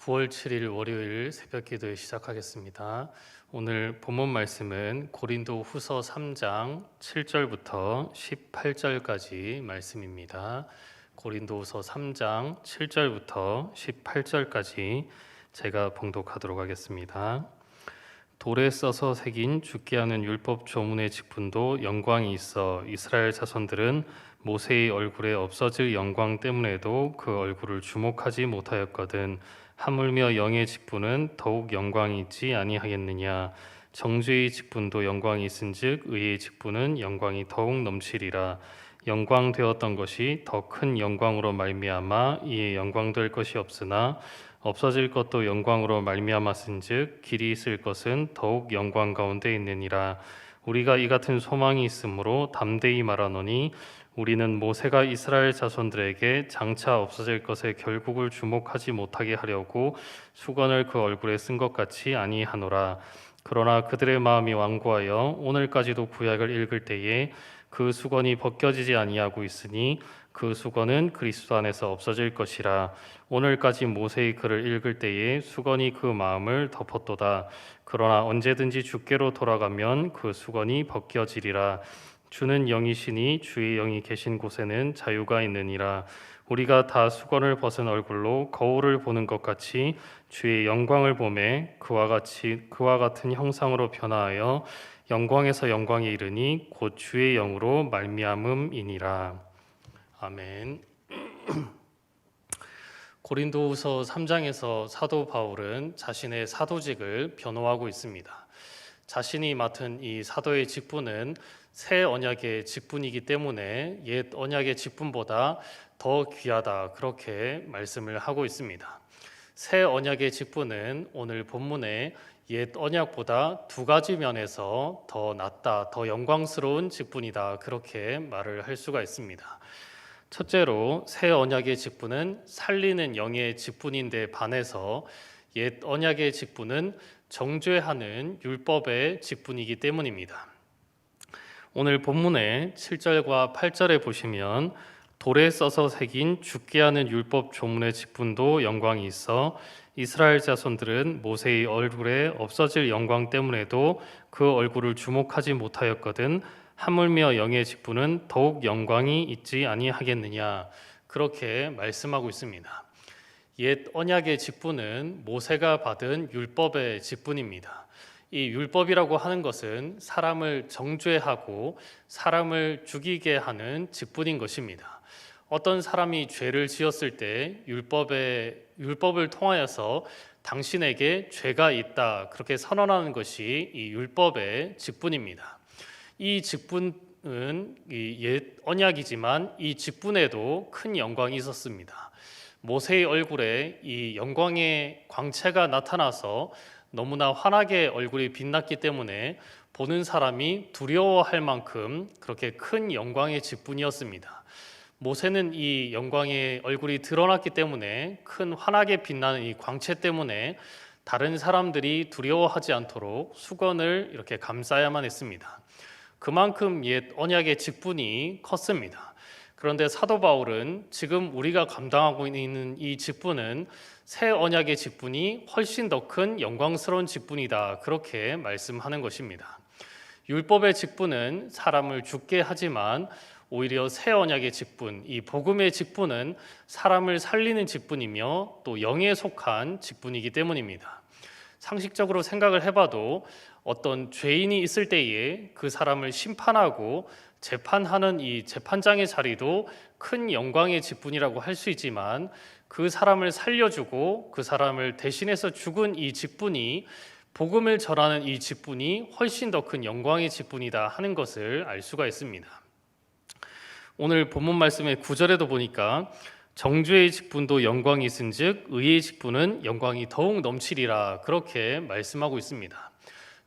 9월 7일 월요일 새벽 기도에 시작하겠습니다. 오늘 본문 말씀은 고린도 후서 3장 7절부터 18절까지 말씀입니다. 고린도 후서 3장 7절부터 18절까지 제가 봉독하도록 하겠습니다. 돌에 써서 새긴 죽게 하는 율법 조문의 직분도 영광이 있어 이스라엘 자손들은 모세의 얼굴에 없어질 영광 때문에도 그 얼굴을 주목하지 못하였거든. 하물며 영의 직분은 더욱 영광이 있지 아니하겠느냐. 정죄의 직분도 영광이 있은즉 의의 직분은 영광이 더욱 넘치리라. 영광되었던 것이 더 큰 영광으로 말미암아 이에 영광될 것이 없으나 없어질 것도 영광으로 말미암았은즉 길이 있을 것은 더욱 영광 가운데 있느니라. 우리가 이 같은 소망이 있으므로 담대히 말하노니 우리는 모세가 이스라엘 자손들에게 장차 없어질 것의 결국을 주목하지 못하게 하려고 수건을 그 얼굴에 쓴 것 같이 아니하노라. 그러나 그들의 마음이 완고하여 오늘까지도 구약을 읽을 때에 그 수건이 벗겨지지 아니하고 있으니 그 수건은 그리스도 안에서 없어질 것이라. 오늘까지 모세의 글을 읽을 때에 수건이 그 마음을 덮었도다. 그러나 언제든지 주께로 돌아가면 그 수건이 벗겨지리라. 주는 영이시니 주의 영이 계신 곳에는 자유가 있느니라. 우리가 다 수건을 벗은 얼굴로 거울을 보는 것 같이 주의 영광을 보매 그와 같은 형상으로 변화하여 영광에서 영광에 이르니 곧 주의 영으로 말미암음이니라. 아멘. 고린도후서 3장에서 사도 바울은 자신의 사도직을 변호하고 있습니다. 자신이 맡은 이 사도의 직분은 새 언약의 직분이기 때문에 옛 언약의 직분보다 더 귀하다, 그렇게 말씀을 하고 있습니다. 새 언약의 직분은 오늘 본문에 옛 언약보다 두 가지 면에서 더 낫다, 더 영광스러운 직분이다, 그렇게 말을 할 수가 있습니다. 첫째로 새 언약의 직분은 살리는 영의 직분인데 반해서 옛 언약의 직분은 정죄하는 율법의 직분이기 때문입니다. 오늘 본문의 7절과 8절에 보시면 돌에 써서 새긴 죽게 하는 율법 조문의 직분도 영광이 있어 이스라엘 자손들은 모세의 얼굴에 없어질 영광 때문에도 그 얼굴을 주목하지 못하였거든. 하물며 영의 직분은 더욱 영광이 있지 아니하겠느냐, 그렇게 말씀하고 있습니다. 옛 언약의 직분은 모세가 받은 율법의 직분입니다. 이 율법이라고 하는 것은 사람을 정죄하고 사람을 죽이게 하는 직분인 것입니다. 어떤 사람이 죄를 지었을 때 율법을 통하여서 당신에게 죄가 있다, 그렇게 선언하는 것이 이 율법의 직분입니다. 이 직분은 옛 언약이지만 이 직분에도 큰 영광이 있었습니다. 모세의 얼굴에 이 영광의 광채가 나타나서 너무나 환하게 얼굴이 빛났기 때문에 보는 사람이 두려워할 만큼 그렇게 큰 영광의 직분이었습니다. 모세는 이 영광의 얼굴이 드러났기 때문에 큰 환하게 빛나는 이 광채 때문에 다른 사람들이 두려워하지 않도록 수건을 이렇게 감싸야만 했습니다. 그만큼 옛 언약의 직분이 컸습니다. 그런데 사도 바울은 지금 우리가 감당하고 있는 이 직분은 새 언약의 직분이 훨씬 더 큰 영광스러운 직분이다, 그렇게 말씀하는 것입니다. 율법의 직분은 사람을 죽게 하지만 오히려 새 언약의 직분, 이 복음의 직분은 사람을 살리는 직분이며 또 영에 속한 직분이기 때문입니다. 상식적으로 생각을 해봐도 어떤 죄인이 있을 때에 그 사람을 심판하고 재판하는 이 재판장의 자리도 큰 영광의 직분이라고 할 수 있지만 그 사람을 살려주고 그 사람을 대신해서 죽은 이 직분이, 복음을 전하는 이 직분이 훨씬 더 큰 영광의 직분이다 하는 것을 알 수가 있습니다. 오늘 본문 말씀의 9절에도 보니까 정죄의 직분도 영광이 있은즉 의의 직분은 영광이 더욱 넘치리라, 그렇게 말씀하고 있습니다.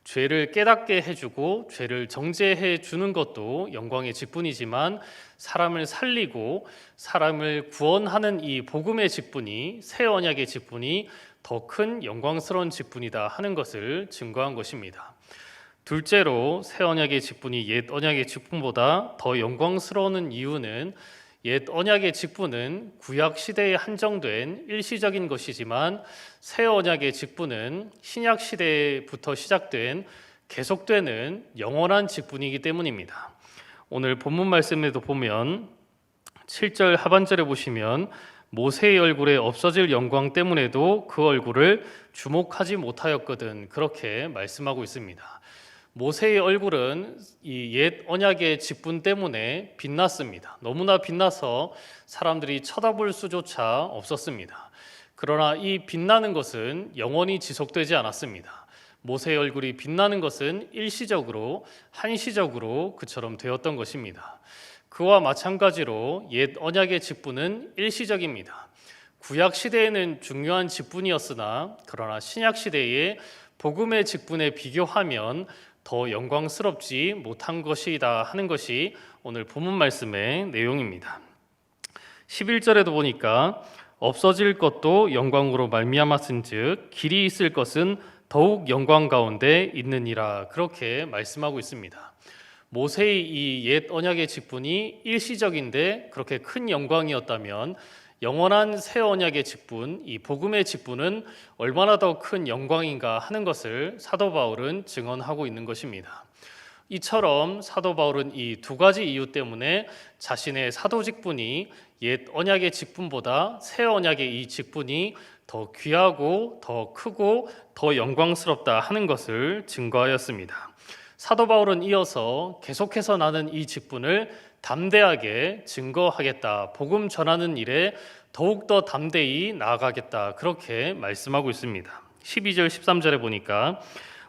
죄를 깨닫게 해주고 죄를 정죄해 주는 것도 영광의 직분이지만 사람을 살리고 사람을 구원하는 이 복음의 직분이, 새 언약의 직분이 더 큰 영광스러운 직분이다 하는 것을 증거한 것입니다. 둘째로 새 언약의 직분이 옛 언약의 직분보다 더 영광스러운 이유는 옛 언약의 직분은 구약 시대에 한정된 일시적인 것이지만 새 언약의 직분은 신약 시대부터 시작된 계속되는 영원한 직분이기 때문입니다. 오늘 본문 말씀에도 보면 7절 하반절에 보시면 모세의 얼굴에 없어질 영광 때문에도 그 얼굴을 주목하지 못하였거든, 그렇게 말씀하고 있습니다. 모세의 얼굴은 이 옛 언약의 직분 때문에 빛났습니다. 너무나 빛나서 사람들이 쳐다볼 수조차 없었습니다. 그러나 이 빛나는 것은 영원히 지속되지 않았습니다. 모세의 얼굴이 빛나는 것은 일시적으로, 한시적으로 그처럼 되었던 것입니다. 그와 마찬가지로 옛 언약의 직분은 일시적입니다. 구약 시대에는 중요한 직분이었으나 그러나 신약 시대에 복음의 직분에 비교하면 더 영광스럽지 못한 것이다 하는 것이 오늘 본문 말씀의 내용입니다. 11절에도 보니까 없어질 것도 영광으로 말미암았은즉 길이 있을 것은 더욱 영광 가운데 있느니라, 그렇게 말씀하고 있습니다. 모세의 이 옛 언약의 직분이 일시적인데 그렇게 큰 영광이었다면 영원한 새 언약의 직분, 이 복음의 직분은 얼마나 더 큰 영광인가 하는 것을 사도 바울은 증언하고 있는 것입니다. 이처럼 사도 바울은 이 두 가지 이유 때문에 자신의 사도 직분이 옛 언약의 직분보다 새 언약의 이 직분이 더 귀하고 더 크고 더 영광스럽다 하는 것을 증거하였습니다. 사도 바울은 이어서 계속해서 나는 이 직분을 담대하게 증거하겠다, 복음 전하는 일에 더욱더 담대히 나아가겠다, 그렇게 말씀하고 있습니다. 12절 13절에 보니까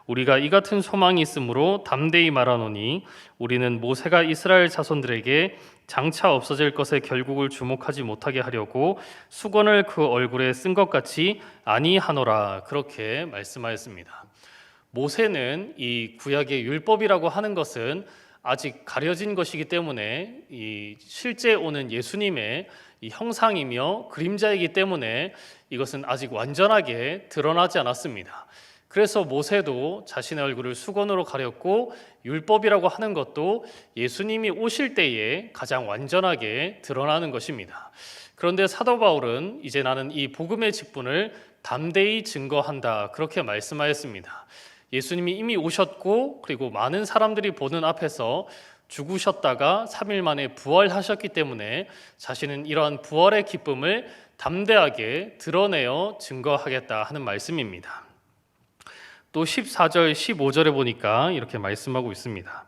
우리가 이 같은 소망이 있으므로 담대히 말하노니 우리는 모세가 이스라엘 자손들에게 장차 없어질 것의 결국을 주목하지 못하게 하려고 수건을 그 얼굴에 쓴 것 같이 아니하노라, 그렇게 말씀하였습니다. 모세는 이 구약의 율법이라고 하는 것은 아직 가려진 것이기 때문에 이 실제 오는 예수님의 이 형상이며 그림자이기 때문에 이것은 아직 완전하게 드러나지 않았습니다. 그래서 모세도 자신의 얼굴을 수건으로 가렸고 율법이라고 하는 것도 예수님이 오실 때에 가장 완전하게 드러나는 것입니다. 그런데 사도 바울은 이제 나는 이 복음의 직분을 담대히 증거한다, 그렇게 말씀하였습니다. 예수님이 이미 오셨고 그리고 많은 사람들이 보는 앞에서 죽으셨다가 3일 만에 부활하셨기 때문에 자신은 이러한 부활의 기쁨을 담대하게 드러내어 증거하겠다 하는 말씀입니다. 또 14절 15절에 보니까 이렇게 말씀하고 있습니다.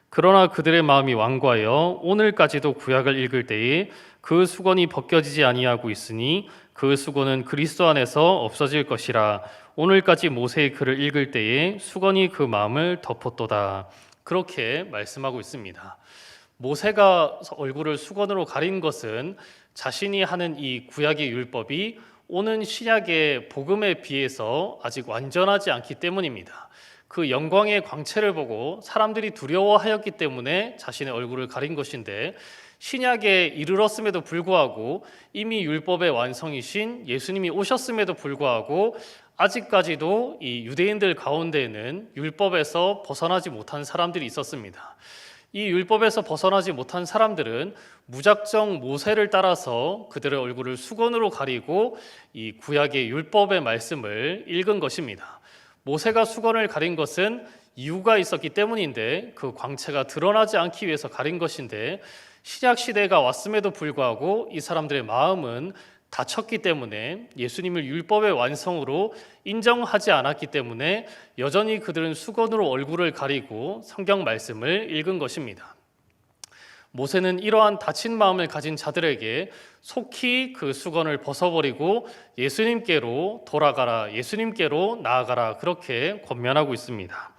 그러나 그들의 마음이 완고하여 오늘까지도 구약을 읽을 때에 그 수건이 벗겨지지 아니하고 있으니 그 수건은 그리스도 안에서 없어질 것이라. 오늘까지 모세의 글을 읽을 때에 수건이 그 마음을 덮었도다, 그렇게 말씀하고 있습니다. 모세가 얼굴을 수건으로 가린 것은 자신이 하는 이 구약의 율법이 오는 신약의 복음에 비해서 아직 완전하지 않기 때문입니다. 그 영광의 광채를 보고 사람들이 두려워하였기 때문에 자신의 얼굴을 가린 것인데, 신약에 이르렀음에도 불구하고 이미 율법의 완성이신 예수님이 오셨음에도 불구하고 아직까지도 이 유대인들 가운데에는 율법에서 벗어나지 못한 사람들이 있었습니다. 이 율법에서 벗어나지 못한 사람들은 무작정 모세를 따라서 그들의 얼굴을 수건으로 가리고 이 구약의 율법의 말씀을 읽은 것입니다. 모세가 수건을 가린 것은 이유가 있었기 때문인데 그 광채가 드러나지 않기 위해서 가린 것인데, 신약 시대가 왔음에도 불구하고 이 사람들의 마음은 닫혔기 때문에 예수님을 율법의 완성으로 인정하지 않았기 때문에 여전히 그들은 수건으로 얼굴을 가리고 성경 말씀을 읽은 것입니다. 모세는 이러한 닫힌 마음을 가진 자들에게 속히 그 수건을 벗어버리고 예수님께로 돌아가라, 예수님께로 나아가라, 그렇게 권면하고 있습니다.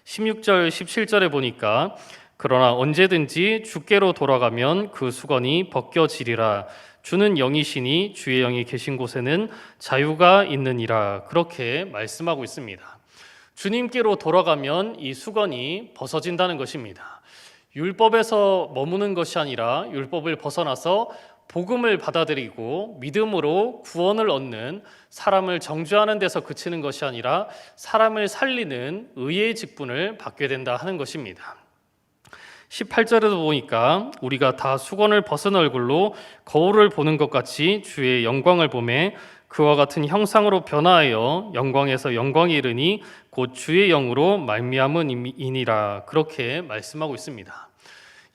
16절 17절에 보니까 그러나 언제든지 주께로 돌아가면 그 수건이 벗겨지리라. 주는 영이시니 주의 영이 계신 곳에는 자유가 있느니라, 그렇게 말씀하고 있습니다. 주님께로 돌아가면 이 수건이 벗어진다는 것입니다. 율법에서 머무는 것이 아니라 율법을 벗어나서 복음을 받아들이고 믿음으로 구원을 얻는, 사람을 정죄하는 데서 그치는 것이 아니라 사람을 살리는 의의 직분을 받게 된다 하는 것입니다. 18절에도 보니까 우리가 다 수건을 벗은 얼굴로 거울을 보는 것 같이 주의 영광을 보매 그와 같은 형상으로 변화하여 영광에서 영광에 이르니 곧 주의 영으로 말미암음이니라. 그렇게 말씀하고 있습니다.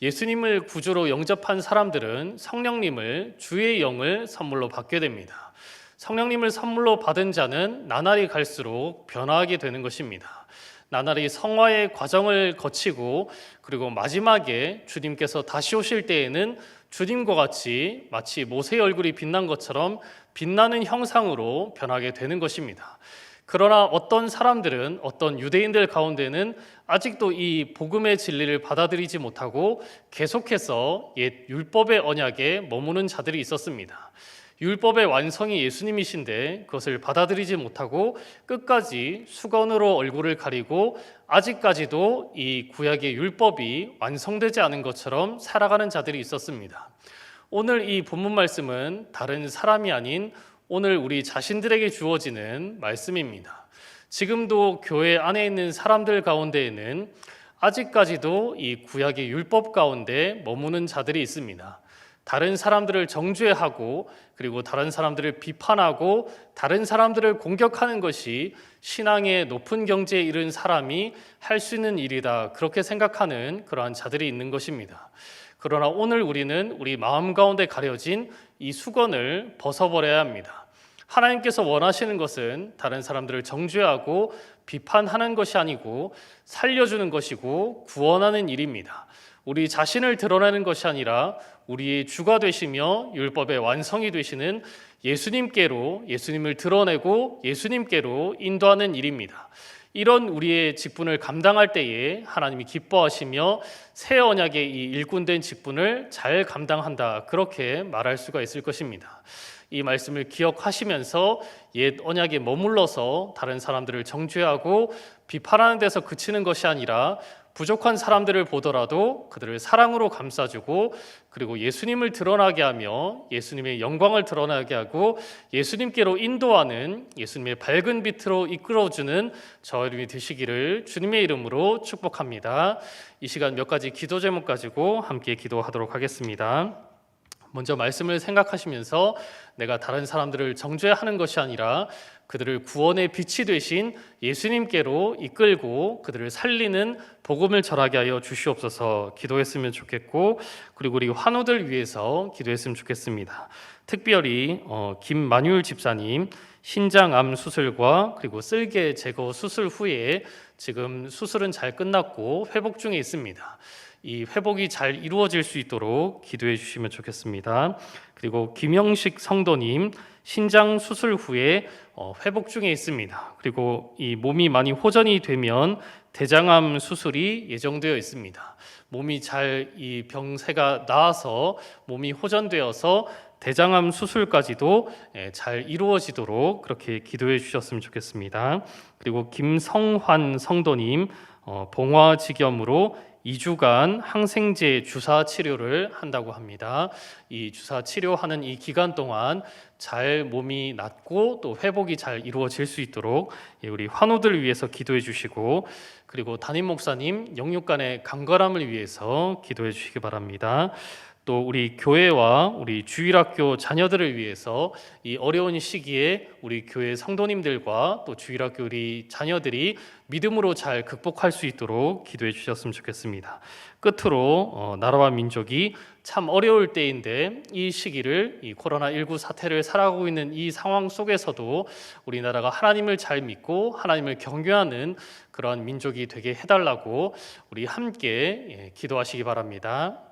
예수님을 구주로 영접한 사람들은 성령님을 주의 영을 선물로 받게 됩니다. 성령님을 선물로 받은 자는 나날이 갈수록 변화하게 되는 것입니다. 나날이 성화의 과정을 거치고 그리고 마지막에 주님께서 다시 오실 때에는 주님과 같이 마치 모세의 얼굴이 빛난 것처럼 빛나는 형상으로 변하게 되는 것입니다. 그러나 어떤 사람들은, 어떤 유대인들 가운데는 아직도 이 복음의 진리를 받아들이지 못하고 계속해서 옛 율법의 언약에 머무는 자들이 있었습니다. 율법의 완성이 예수님이신데 그것을 받아들이지 못하고 끝까지 수건으로 얼굴을 가리고 아직까지도 이 구약의 율법이 완성되지 않은 것처럼 살아가는 자들이 있었습니다. 오늘 이 본문 말씀은 다른 사람이 아닌 오늘 우리 자신들에게 주어지는 말씀입니다. 지금도 교회 안에 있는 사람들 가운데에는 아직까지도 이 구약의 율법 가운데 머무는 자들이 있습니다. 다른 사람들을 정죄하고 그리고 다른 사람들을 비판하고 다른 사람들을 공격하는 것이 신앙의 높은 경지에 이른 사람이 할 수 있는 일이다, 그렇게 생각하는 그러한 자들이 있는 것입니다. 그러나 오늘 우리는 우리 마음 가운데 가려진 이 수건을 벗어버려야 합니다. 하나님께서 원하시는 것은 다른 사람들을 정죄하고 비판하는 것이 아니고 살려주는 것이고 구원하는 일입니다. 우리 자신을 드러내는 것이 아니라 우리의 주가 되시며 율법의 완성이 되시는 예수님께로, 예수님을 드러내고 예수님께로 인도하는 일입니다. 이런 우리의 직분을 감당할 때에 하나님이 기뻐하시며 새 언약의 이 일꾼된 직분을 잘 감당한다, 그렇게 말할 수가 있을 것입니다. 이 말씀을 기억하시면서 옛 언약에 머물러서 다른 사람들을 정죄하고 비판하는 데서 그치는 것이 아니라 부족한 사람들을 보더라도 그들을 사랑으로 감싸주고 그리고 예수님을 드러나게 하며 예수님의 영광을 드러나게 하고 예수님께로 인도하는 예수님의 밝은 빛으로 이끌어주는 저와 여러분이 되시기를 주님의 이름으로 축복합니다. 이 시간 몇 가지 기도 제목 가지고 함께 기도하도록 하겠습니다. 먼저 말씀을 생각하시면서 내가 다른 사람들을 정죄하는 것이 아니라 그들을 구원의 빛이 되신 예수님께로 이끌고 그들을 살리는 복음을 전하게 하여 주시옵소서 기도했으면 좋겠고, 그리고 우리 환우들 위해서 기도했으면 좋겠습니다. 특별히 김만율 집사님 신장암 수술과 그리고 쓸개 제거 수술 후에 지금 수술은 잘 끝났고 회복 중에 있습니다. 이 회복이 잘 이루어질 수 있도록 기도해 주시면 좋겠습니다. 그리고 김영식 성도님 신장 수술 후에 회복 중에 있습니다. 그리고 이 몸이 많이 호전이 되면 대장암 수술이 예정되어 있습니다. 몸이 잘 이 병세가 나아서 몸이 호전되어서 대장암 수술까지도 잘 이루어지도록 그렇게 기도해 주셨으면 좋겠습니다. 그리고 김성환 성도님 봉화직염으로 2주간 항생제 주사 치료를 한다고 합니다. 이 주사 치료하는 이 기간 동안 잘 몸이 낫고 또 회복이 잘 이루어질 수 있도록 우리 환우들을 위해서 기도해 주시고, 그리고 담임 목사님 영육간의 강건함을 위해서 기도해 주시기 바랍니다. 또 우리 교회와 우리 주일학교 자녀들을 위해서 이 어려운 시기에 우리 교회 성도님들과 또 주일학교 우리 자녀들이 믿음으로 잘 극복할 수 있도록 기도해 주셨으면 좋겠습니다. 끝으로 나라와 민족이 참 어려울 때인데 이 시기를, 이 코로나19 사태를 살아가고 있는 이 상황 속에서도 우리나라가 하나님을 잘 믿고 하나님을 경외하는 그런 민족이 되게 해달라고 우리 함께 기도하시기 바랍니다.